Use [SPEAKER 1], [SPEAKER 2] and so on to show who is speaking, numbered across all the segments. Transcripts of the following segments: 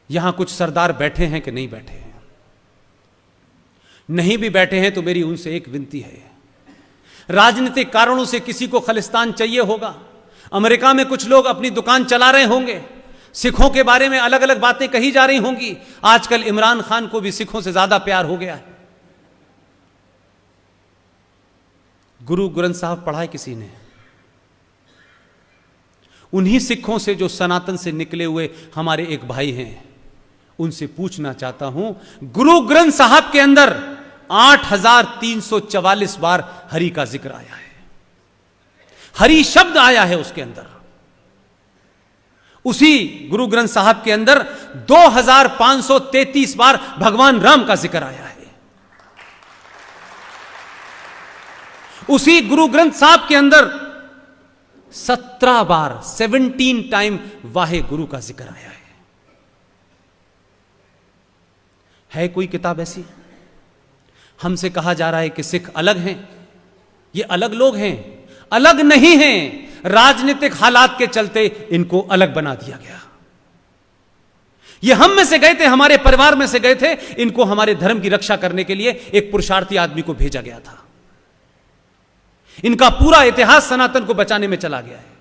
[SPEAKER 1] यहां कुछ सरदार बैठे हैं कि नहीं बैठे हैं? नहीं भी बैठे हैं तो मेरी उनसे एक विनती है, राजनीतिक कारणों से किसी को खालिस्तान चाहिए होगा, अमेरिका में कुछ लोग अपनी दुकान चला रहे होंगे, सिखों के बारे में अलग अलग बातें कही जा रही होंगी, आजकल इमरान खान को भी सिखों से ज्यादा प्यार हो गया है। गुरु ग्रंथ साहब पढ़ा है किसी ने? उन्हीं सिखों से जो सनातन से निकले हुए हमारे एक भाई हैं, उनसे पूछना चाहता हूं, गुरु ग्रंथ साहब के अंदर 8344 बार हरि का जिक्र आया है, हरि शब्द आया है उसके अंदर। उसी गुरु ग्रंथ साहब के अंदर 2533 बार भगवान राम का जिक्र आया है। उसी गुरु ग्रंथ साहब के अंदर 17 बार 17 टाइम वाहे गुरु का जिक्र आया है कोई किताब ऐसी? हमसे कहा जा रहा है कि सिख अलग हैं, ये अलग लोग हैं, अलग नहीं हैं, राजनीतिक हालात के चलते इनको अलग बना दिया गया। ये हम में से गए थे, हमारे परिवार में से गए थे, इनको हमारे धर्म की रक्षा करने के लिए एक पुरुषार्थी आदमी को भेजा गया था। इनका पूरा इतिहास सनातन को बचाने में चला गया है।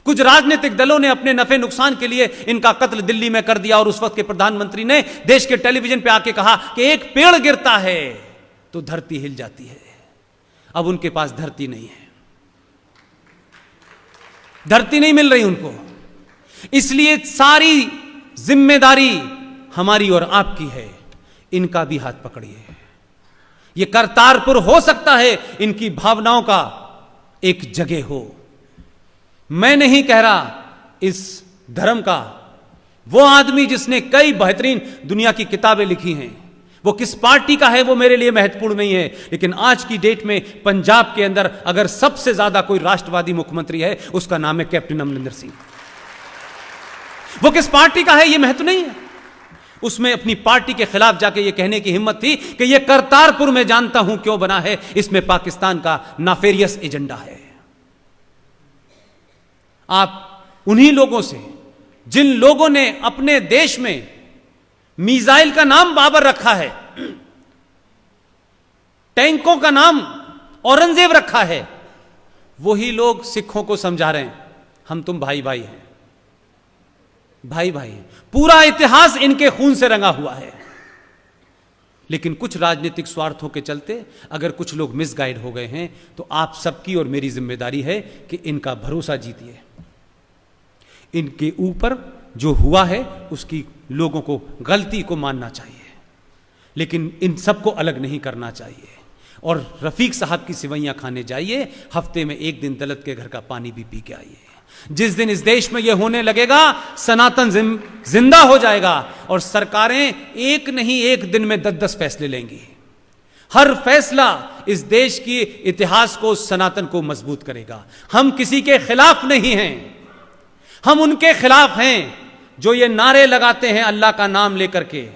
[SPEAKER 1] कुछ राजनीतिक दलों ने अपने नफे नुकसान के लिए इनका कत्ल दिल्ली में कर दिया और उस वक्त के प्रधानमंत्री ने देश के टेलीविजन पे आके कहा कि एक पेड़ गिरता है तो धरती हिल जाती है। अब उनके पास धरती नहीं है, धरती नहीं मिल रही उनको, इसलिए सारी जिम्मेदारी हमारी और आपकी है। इनका भी हाथ पकड़िए। यह करतारपुर हो सकता है इनकी भावनाओं का एक जगह हो। मैं नहीं कह रहा इस धर्म का वो आदमी जिसने कई बेहतरीन दुनिया की किताबें लिखी हैं, वो किस पार्टी का है वो मेरे लिए महत्वपूर्ण नहीं है, लेकिन आज की डेट में पंजाब के अंदर अगर सबसे ज्यादा कोई राष्ट्रवादी मुख्यमंत्री है उसका नाम है कैप्टन अमरिंदर सिंह। वो किस पार्टी का है ये महत्व नहीं है, उसमें अपनी पार्टी के खिलाफ जाके ये कहने की हिम्मत थी कि ये करतारपुर में जानता हूं क्यों बना है, इसमें पाकिस्तान का नाफेरियस एजेंडा है। आप उन्हीं लोगों से, जिन लोगों ने अपने देश में मिसाइल का नाम बाबर रखा है, टैंकों का नाम औरंगजेब रखा है, वही लोग सिखों को समझा रहे हैं हम तुम भाई भाई हैं, भाई भाई हैं। पूरा इतिहास इनके खून से रंगा हुआ है। लेकिन कुछ राजनीतिक स्वार्थों के चलते अगर कुछ लोग मिसगाइड हो गए हैं तो आप सबकी और मेरी जिम्मेदारी है कि इनका भरोसा जीतिए। इनके ऊपर जो हुआ है उसकी लोगों को गलती को मानना चाहिए, लेकिन इन सबको अलग नहीं करना चाहिए। और रफीक साहब की सिवैयां खाने जाइए, हफ्ते में एक दिन दलित के घर का पानी भी पी के आइए। जिस दिन इस देश में यह होने लगेगा, सनातन जिंदा हो जाएगा और सरकारें एक नहीं एक दिन में 10-10 फैसले लेंगी। हर फैसला इस देश की इतिहास को, सनातन को मजबूत करेगा। हम किसी के खिलाफ नहीं हैं, हम उनके खिलाफ हैं जो ये नारे लगाते हैं अल्लाह का नाम लेकर के,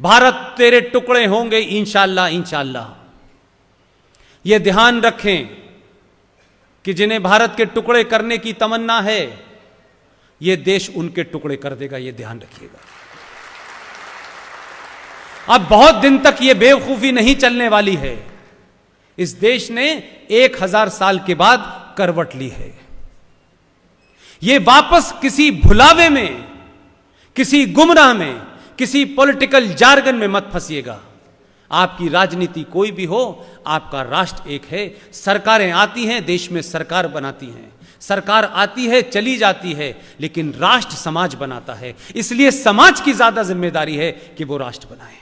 [SPEAKER 1] भारत तेरे टुकड़े होंगे इंशाअल्लाह इंशाअल्लाह। ये ध्यान रखें कि जिन्हें भारत के टुकड़े करने की तमन्ना है, ये देश उनके टुकड़े कर देगा, ये ध्यान रखिएगा। अब बहुत दिन तक ये बेवकूफी नहीं चलने वाली है। इस देश ने 1000 साल के बाद करवट ली है। ये वापस किसी भुलावे में, किसी गुमराह में, किसी पॉलिटिकल जार्गन में मत फंसिएगा। आपकी राजनीति कोई भी हो, आपका राष्ट्र एक है। सरकारें आती हैं, देश में सरकार बनाती हैं, सरकार आती है चली जाती है, लेकिन राष्ट्र समाज बनाता है। इसलिए समाज की ज्यादा जिम्मेदारी है कि वो राष्ट्र बनाए।